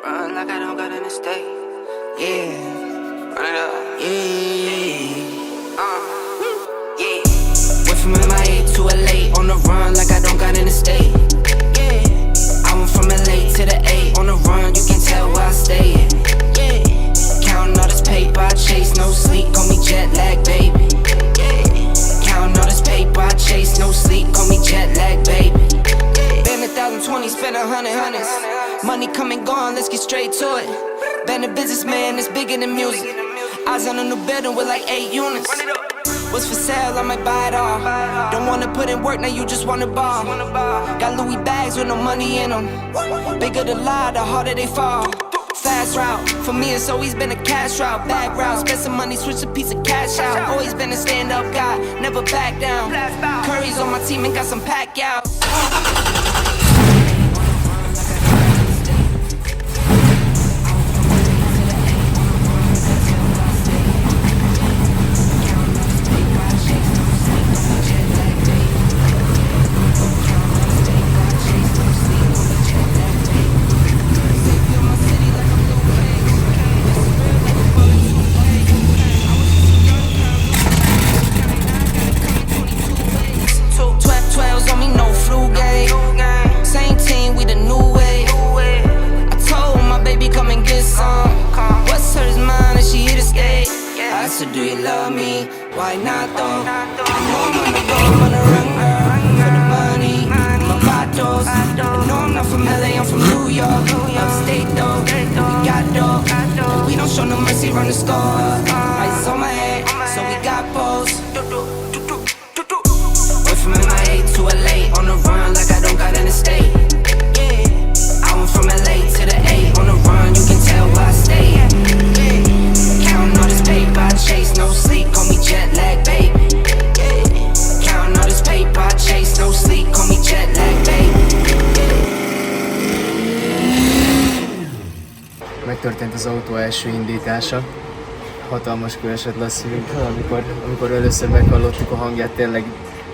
Run like I don't got in the state. Yeah. Run it up. Yeah. Yeah. Went from MIA to LA on the run like I don't got in the state. Yeah. I went from LA to the A on the run, you can tell where I stay. Yeah. Counting all this paper, I chase no sleep, call me jet lag, baby. Yeah. Counting all this paper, I chase no sleep, call me jet lag, baby. Been 1,020, spent 100 hundreds. Money come and gone, let's get straight to it. Been a businessman, it's bigger than music. Eyes on a new building with like 8 units. What's for sale, I might buy it all. Don't wanna put in work, now you just wanna ball. Got Louis bags with no money in them. Bigger the lie, the harder they fall. Fast route, for me it's always been a cash route. Bag route, spend some money, switch a piece of cash out. Always been a stand-up guy, never back down. Curry's on my team and got some pack out. So do you love me? Why not though? I know I'm on the go, I'm on the run for the money, my vatos. I know I'm not from LA, I'm from New York. Upstate though, we got dough. We don't show no mercy, run the score. Ice on my head, so we got balls. Went from MIA to LA on the run like I don't got in the state. I went from LA to the A on the run, you can tell where I stay. Counting all this paper, I chase no sleep, call me jet lag, baby. Counting all this paper, I chase no sleep, call me jet lag, baby. Megtörtént az autó első indítása. Hatalmas kőeset lesz szívünkről, amikor először meghallottuk a hangját, tényleg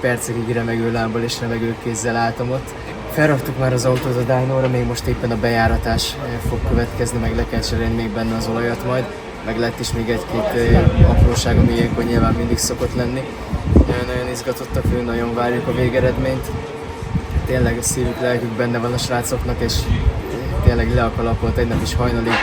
percekig remegő lábbal és remegő kézzel álltam ott. Felraktuk már az autót a dyno-ra, még most éppen a bejáratás fog következni, meg le kell cserélni még benne az olajat majd. Meg lett is még egy-két apróság, ami ilyenkor nyilván mindig szokott lenni. Nagyon izgatottak, nagyon várjuk a végeredményt. Tényleg a szívük, lelkük benne van a srácoknak, és tényleg le a kalapolt, egy nap is hajnalig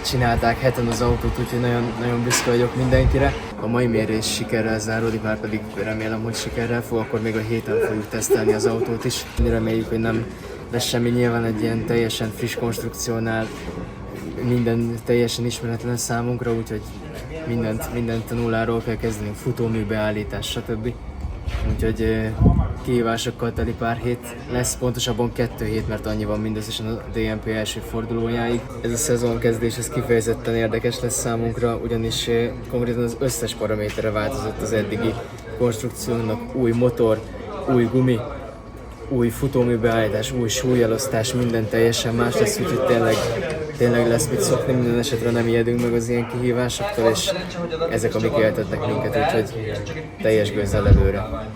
csinálták heten az autót, úgyhogy nagyon büszke vagyok mindenkire. A mai mérés sikerrel záródik, már pedig remélem, hogy sikerrel fog, akkor még a héten fogjuk tesztelni az autót is. Reméljük, hogy nem lesz semmi, nyilván egy ilyen teljesen friss konstrukciónál minden teljesen ismeretlen számunkra, úgyhogy mindent a nulláról kell kezdenünk, futóműbeállítás, stb. Úgyhogy kihívásokkal teli pár hét lesz, pontosabban 2 hét, mert annyi van mindösszesen a DNP első fordulójáig. Ez a szezon kezdés, ez kifejezetten érdekes lesz számunkra, ugyanis konkrétan az összes paramétere változott az eddigi konstrukciónak. Új motor, új gumi, új futóműbeállítás, új súlyelosztás, minden teljesen más lesz, úgyhogy tényleg lesz mit szokni, minden esetre nem ijedünk meg az ilyen kihívásoktól, és ezek amik éltetnek minket, úgyhogy teljes gőzzel előre.